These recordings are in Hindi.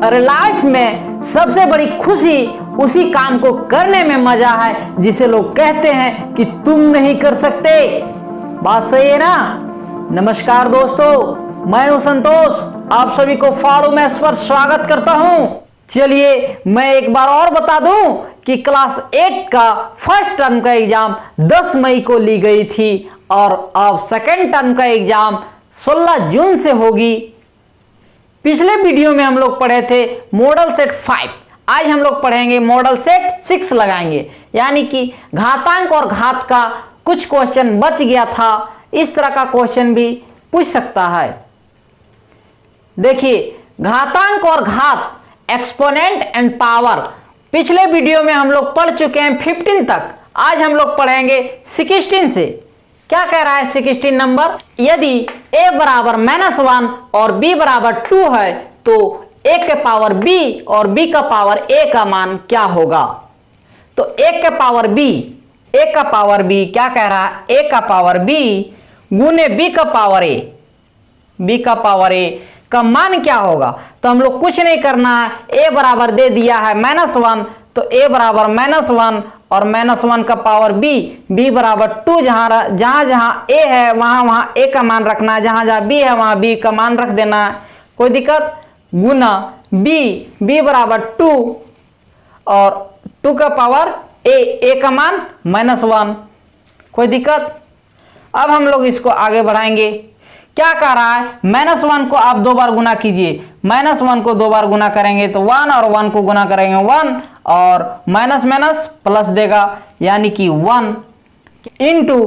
अरे लाइफ में सबसे बड़ी खुशी उसी काम को करने में मजा है जिसे लोग कहते हैं कि तुम नहीं कर सकते। बात सही है ना। नमस्कार दोस्तों, मैं हूं संतोष, आप सभी को फाड़ू मैथ्स पर स्वागत करता हूं। चलिए मैं एक बार और बता दूं कि क्लास 8 का फर्स्ट टर्म का एग्जाम 10 मई को ली गई थी और अब सेकेंड टर्म का एग्जाम 16 जून से होगी। पिछले वीडियो में हम लोग पढ़े थे मॉडल सेट 5, आज हम लोग पढ़ेंगे मॉडल सेट 6 लगाएंगे, यानी कि घातांक और घात का कुछ क्वेश्चन बच गया था। इस तरह का क्वेश्चन भी पूछ सकता है। देखिए, घातांक और घात, एक्सपोनेंट एंड पावर, पिछले वीडियो में हम लोग पढ़ चुके हैं 15 तक। आज हम लोग पढ़ेंगे 16 से। क्या कह रहा है 16 नंबर? यदि a बराबर -1 और b बराबर 2 है तो a के पावर b और b का पावर a का मान क्या होगा? तो a के पावर b, a का पावर b क्या कह रहा है? a का पावर b गुने b का पावर a, b का पावर a का मान क्या होगा? तो हम लोग कुछ नहीं करना है, a बराबर दे दिया है -1, तो a बराबर -1 और -1 का पावर b, b बराबर 2, जहां जहां a है वहां a का मान रखना है, जहां जहां b है वहां b का मान रख देना है, कोई दिक्कत? गुना b बराबर 2 और 2 का पावर a का मान -1, कोई दिक्कत? अब हम लोग इसको आगे बढ़ाएंगे। क्या कह रहा है? -1 को आप 2 बार गुना कीजिए, -1 को 2 बार गुना करेंगे तो 1 और 1 को गुना करेंगे 1 और माइनस माइनस प्लस देगा, यानी कि 1 इंटू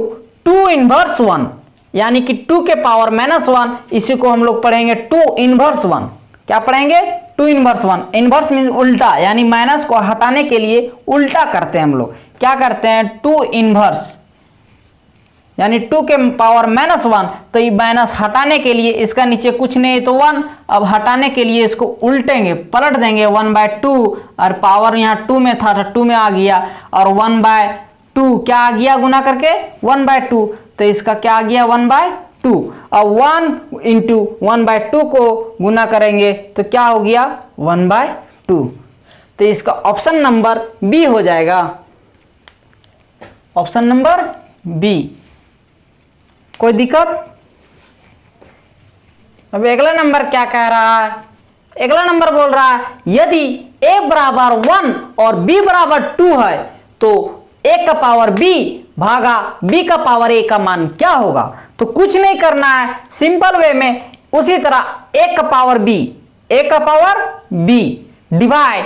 2 इनवर्स 1, यानी कि 2 के पावर -1। इसी को हम लोग पढ़ेंगे 2 इनवर्स 1। क्या पढ़ेंगे? 2 इनवर्स 1। इनवर्स मीन उल्टा, यानी माइनस को हटाने के लिए उल्टा करते हैं हम लोग। क्या करते हैं? 2 इनवर्स, यानी 2 के पावर -1, तो ये माइनस हटाने के लिए इसका नीचे कुछ नहीं तो 1। अब हटाने के लिए इसको उल्टेंगे, पलट देंगे 1/2 और पावर यहाँ 2 में था तो 2 में आ गया और 1/2 क्या आ गया गुना करके? 1/2, तो इसका क्या आ गया? 1/2। और 1 इंटू 1/2 को गुना करेंगे तो क्या हो गया? 1/2। तो इसका ऑप्शन नंबर बी हो जाएगा, ऑप्शन नंबर बी। कोई दिक्कत? अब अगला नंबर क्या कह रहा है? अगला नंबर बोल रहा है यदि a बराबर 1 और b बराबर 2 है तो a का पावर b भागा b का पावर a का मान क्या होगा? तो कुछ नहीं करना है, सिंपल वे में उसी तरह a का पावर b, a का पावर b डिवाइड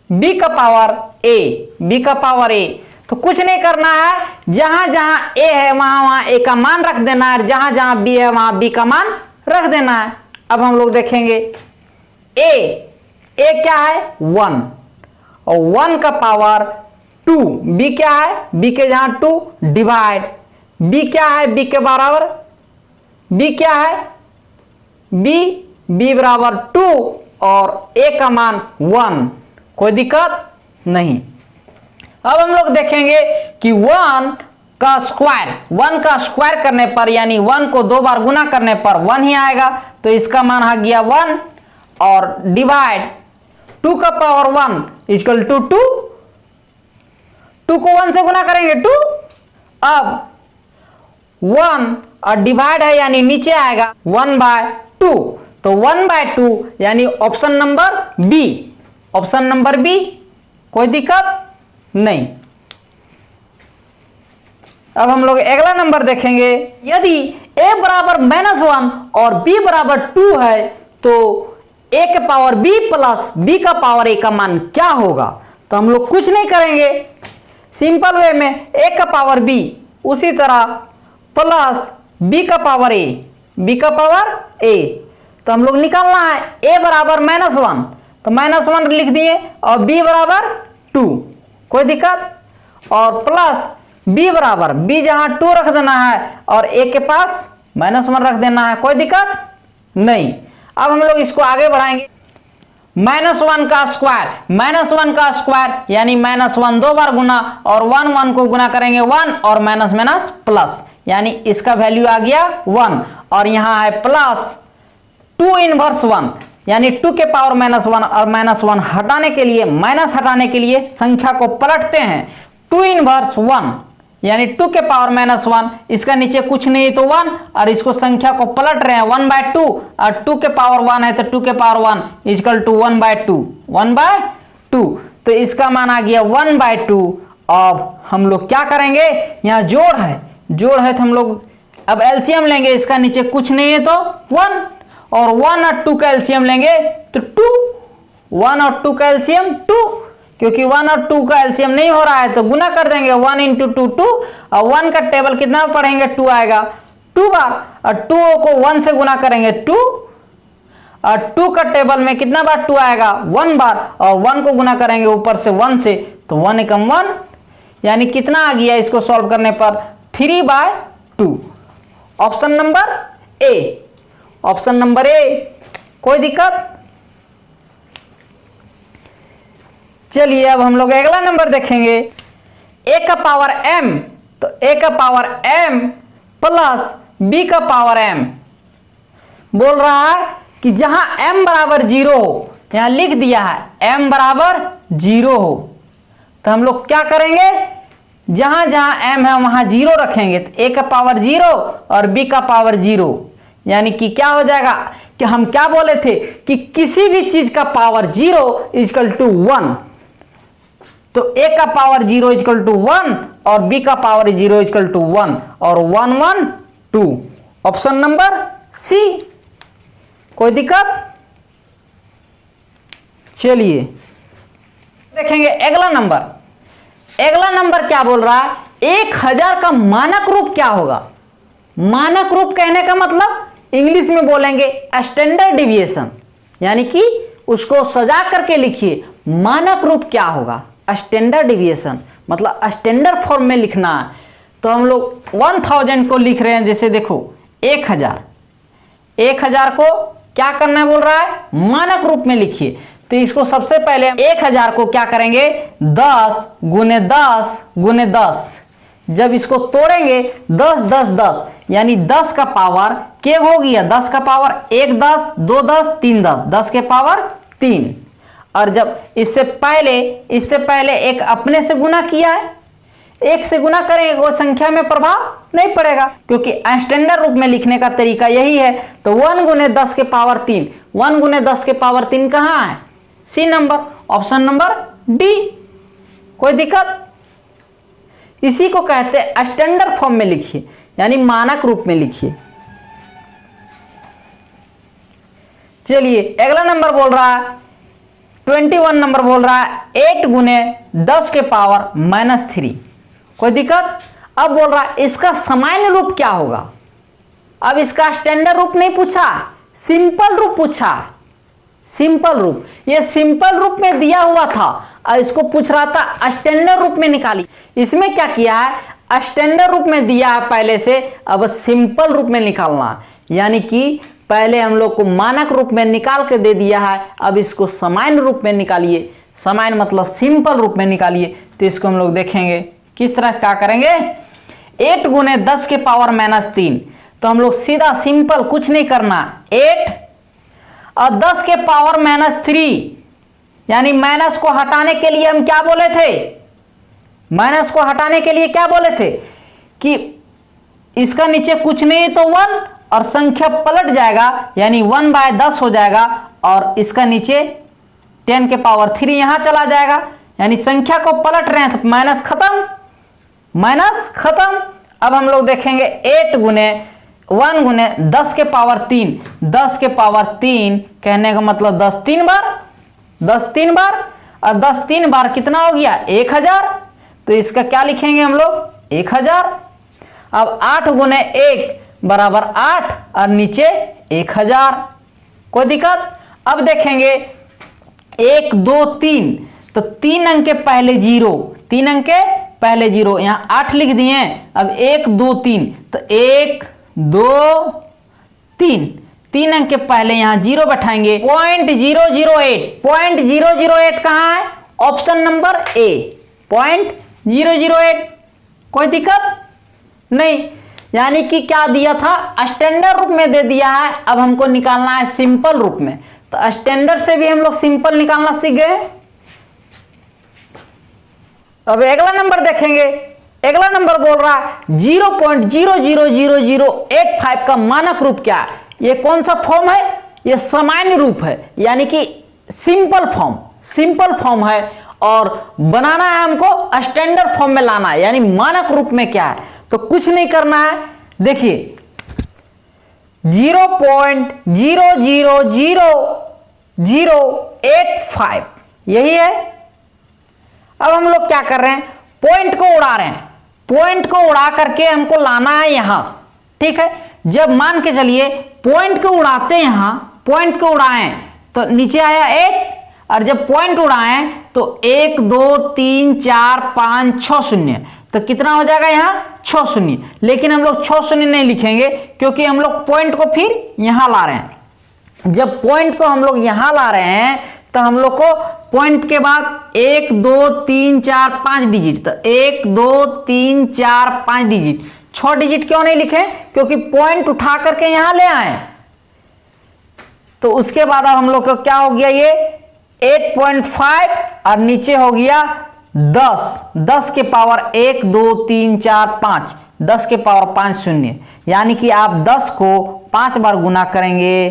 b का पावर a, b का पावर a। तो कुछ नहीं करना है, जहां जहां a है वहां a का मान रख देना है, जहां जहां b है वहां b का मान रख देना है। अब हम लोग देखेंगे a क्या है? 1 और 1 का पावर 2, b क्या है? b के जहां 2 डिवाइड b क्या है? b के बराबर b क्या है? b बराबर 2 और a का मान 1, कोई दिक्कत नहीं। अब हम लोग देखेंगे कि 1 का स्क्वायर करने पर, यानी 1 को 2 बार गुना करने पर 1 ही आएगा, तो इसका मान आ गया 1 और डिवाइड 2 का पावर 1 इक्वल टू 2, 2 को 1 से गुना करेंगे 2। अब 1 और डिवाइड है यानी नीचे आएगा 1/2, तो 1/2 यानी option number B, option number B. कोई दिक्कत नहीं। अब हम लोग अगला नंबर देखेंगे। यदि a बराबर -1 और b बराबर 2 है तो a के पावर b प्लस b का पावर a का मान क्या होगा? तो हम लोग कुछ नहीं करेंगे, सिंपल वे में a का पावर b उसी तरह प्लस b का पावर a, b का पावर a। तो हम लोग निकालना है a बराबर -1, तो -1 लिख दिए और b बराबर 2, कोई दिक्कत? और प्लस b बराबर b जहां 2 रख देना है और a के पास -1 रख देना है, कोई दिक्कत नहीं। अब हम लोग इसको आगे बढ़ाएंगे। -1 का स्क्वायर यानी -1 2 बार गुना और 1 को गुना करेंगे 1 और माइनस प्लस, यानी इसका वैल्यू आ गया 1 और यहां है प्लस 2 इनवर्स 1, यानी 2 के पावर -1 और -1 हटाने के लिए, माइनस हटाने के लिए संख्या को पलटते हैं। 2 इनवर्स 1 यानी 2 के पावर -1, इसका नीचे कुछ नहीं तो 1, और इसको संख्या को पलट रहे हैं 1/2, और 2 के पावर 1 है तो 2 के पावर 1 इक्वल टू 1/2, 1/2। तो इसका मान आ गया 1/2। अब हम लोग क्या करेंगे, यहाँ जोड़ है तो हम लोग अब एलसीएम लेंगे, इसका नीचे कुछ नहीं है तो 1, और 1 और 2 का एलसीएम लेंगे तो 2, 1 और 2 का एलसीएम 2, क्योंकि 1 और 2 का एलसीएम नहीं हो रहा है तो गुना कर देंगे 1 × 2 2, और 1 का टेबल कितना पढ़ेंगे 2 आएगा 2 बार, और 2 को 1 से गुना करेंगे 2, और 2 का टेबल में कितना बार 2 आएगा 1 बार, और 1 को गुना करेंगे ऊपर से 1 से तो 1 एकम 1, यानी कितना आ गया इसको सॉल्व करने पर 3/2। Option number A, option number A. कोई दिक्कत? चलिए अब हम लोग अगला नंबर देखेंगे। a का पावर m, तो a का पावर m प्लस b का पावर m बोल रहा है कि जहां m बराबर 0 हो, यहां लिख दिया है m बराबर 0 हो, तो हम लोग क्या करेंगे, जहां जहां m है वहां 0 रखेंगे, तो a का पावर 0 और b का पावर 0, यानी कि क्या हो जाएगा कि हम क्या बोले थे कि किसी भी चीज का पावर 0 इक्वल टू 1, तो a का पावर 0 इक्वल टू 1 और b का पावर 0 इक्वल टू 1, और 1 1 2, ऑप्शन नंबर सी। कोई दिक्कत? चलिए देखेंगे अगला नंबर। अगला नंबर क्या बोल रहा है, 1000 का मानक रूप क्या होगा। मानक रूप कहने का मतलब इंग्लिश में बोलेंगे स्टैंडर्ड डिविएशन, यानी कि उसको सजा करके लिखिए। मानक रूप क्या होगा, स्टैंडर्ड डिविएशन मतलब स्टैंडर्ड फॉर्म में लिखना है। तो हम लोग 1000 को लिख रहे हैं, जैसे देखो 1000 को क्या करना है बोल रहा है, मानक रूप में लिखिए। तो इसको सबसे पहले 1000 को क्या करेंगे 10 × 10 × 10, जब इसको तोड़ेंगे 10 10 10 यानी 10 का पावर क्या हो गया, 10 का पावर 1 10 2 10 3 10, 10 के पावर 3। और जब इससे पहले एक अपने से गुना किया है, एक से गुना करेंगे वो संख्या में प्रभाव नहीं पड़ेगा, क्योंकि स्टैंडर्ड रूप में लिखने का तरीका यही है। तो 1 × 10 के पावर 3, 1 × 10 के पावर 3 कहाँ है, C number, option number D. कोई दिक्कत? इसी को कहते हैं स्टैंडर्ड फॉर्म में लिखिए, यानी मानक रूप में लिखिए। चलिए अगला नंबर बोल रहा है 21 नंबर बोल रहा है 8 × 10 के पावर -3। कोई दिक्कत? अब बोल रहा है इसका सामान्य रूप क्या होगा। अब इसका स्टैंडर्ड रूप नहीं पूछा, सिंपल रूप पूछा। सिंपल रूप, ये सिंपल रूप में दिया हुआ था और इसको पूछ रहा था स्टैंडर्ड रूप में निकाली। इसमें क्या किया है, स्टैंडर्ड रूप में दिया है पहले से, अब सिंपल रूप में निकालना है, यानी कि पहले हम लोग को मानक रूप में निकाल के दे दिया है, अब इसको सामान्य रूप में निकालिए। सामान्य मतलब सिंपल रूप में निकालिए। तो इसको हम लोग देखेंगे किस तरह क्या करेंगे। 8 × 10 के पावर -3, तो हम लोग सीधा सिंपल कुछ नहीं करना, 8 और 10 के पावर -3, यानी माइनस को हटाने के लिए हम क्या बोले थे, माइनस को हटाने के लिए क्या बोले थे कि इसका नीचे कुछ नहीं तो 1 और संख्या पलट जाएगा, यानी 1/10 हो जाएगा, और इसका नीचे 10 के पावर 3 यहां चला जाएगा, यानी संख्या को पलट रहे हैं तो माइनस खत्म, माइनस खत्म। अब हम लोग देखेंगे 8 × 1 × 10 के पावर 3, 10 के पावर 3 कहने का मतलब 10 3 बार, 10 3 बार, और 10 3 बार कितना हो गया 1000। तो इसका क्या लिखेंगे हम लोग 1000। अब 8 × 1 बराबर 8 और नीचे 1000। कोई दिक्कत? अब देखेंगे 1 2 3, तो 3 अंक के पहले 0, 3 अंक के पहले 0, यहां 8 लिख दिए। अब 1 2 3, तो 1 2 3, 3 अंक के पहले यहां 0 बैठाएंगे, 0.008, 0.008 कहां है, ऑप्शन नंबर ए 0.008। कोई दिक्कत नहीं, यानी कि क्या दिया था, स्टैंडर्ड रूप में दे दिया है, अब हमको निकालना है सिंपल रूप में। तो स्टैंडर्ड से भी हम लोग सिंपल निकालना सीख गए। अब अगला नंबर देखेंगे। अगला नंबर बोल रहा है 0.000085 का मानक रूप क्या है। ये कौन सा फॉर्म है? ये सामान्य रूप है, यानी कि सिंपल फॉर्म है और बनाना है हमको स्टैंडर्ड फॉर्म में लाना है, यानी मानक रूप में क्या है। तो कुछ नहीं करना है, देखिए 0.000085 यही है। अब हम लोग क्या कर रहे हैं, पॉइंट को उड़ा रहे हैं। पॉइंट को उड़ा करके हमको लाना है यहां, ठीक है। जब मान के चलिए पॉइंट को उड़ाते हैं, यहां पॉइंट को उड़ाएं तो नीचे आया 1, और जब पॉइंट उड़ाएं तो 1 2 3 4 5 6 शून्य, तो कितना हो जाएगा यहां 6 शून्य। लेकिन हम लोग 6 शून्य नहीं लिखेंगे, क्योंकि हम लोग पॉइंट को फिर यहां ला रहे हैं। जब पॉइंट को हम लोग यहां ला रहे हैं तो हम लोग को पॉइंट के बाद 1 2 3 4 5 डिजिट, तो 1 2 3 4 5 डिजिट, 6 डिजिट क्यों नहीं लिखे? क्योंकि पॉइंट उठा करके यहां ले आए। तो उसके बाद अब हम लोग को क्या हो गया, ये 8.5 और नीचे हो गया 10 के पावर 1 2 3 4 5, 10 के पावर 5 शून्य, यानी कि आप 10 को 5 बार गुना करेंगे,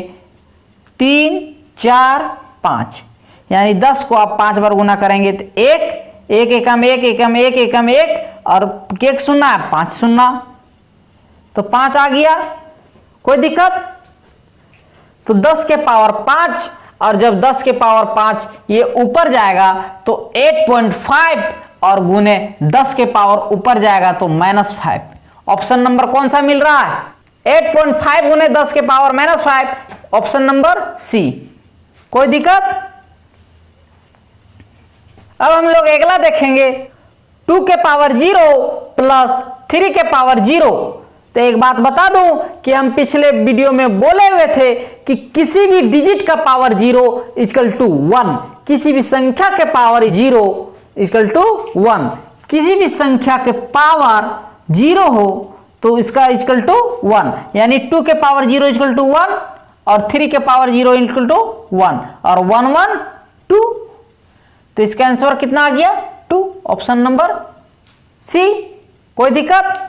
3 4 5, यानी 10 को आप 5 बार गुना करेंगे तो 1 एकम 1 एकम 1 एकम 1 और 1 शून्य है 5 शून्य, तो 5 आ गया। कोई दिक्कत? तो 10 के पावर 5, और जब 10 के पावर 5 ये ऊपर जाएगा तो 8.5 और गुने 10 के पावर ऊपर जाएगा तो -5। ऑप्शन नंबर कौन सा मिल रहा है? 8.5 गुने 10 के पावर -5, ऑप्शन नंबर सी। कोई दिक्कत? अब हम लोग अगला देखेंगे 2 के पावर 0 प्लस 3 के पावर 0। तो एक बात बता दूं कि हम पिछले वीडियो में बोले हुए थे कि किसी भी डिजिट का पावर 0 इक्वल टू 1, किसी भी संख्या के पावर 0 इक्वल टू 1, किसी भी संख्या के पावर 0 हो तो इसका इक्वल टू 1, यानी 2 के पावर 0 इक्वल टू 1 और 3 के पावर 0 इक्वल टू 1 और 1 1 2। तो इसका आंसर कितना आ गया? 2, ऑप्शन नंबर सी। कोई दिक्कत?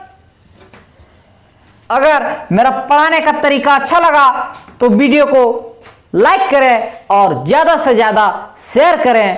अगर मेरा पढ़ाने का तरीका अच्छा लगा तो वीडियो को लाइक करें और ज्यादा से ज्यादा शेयर करें।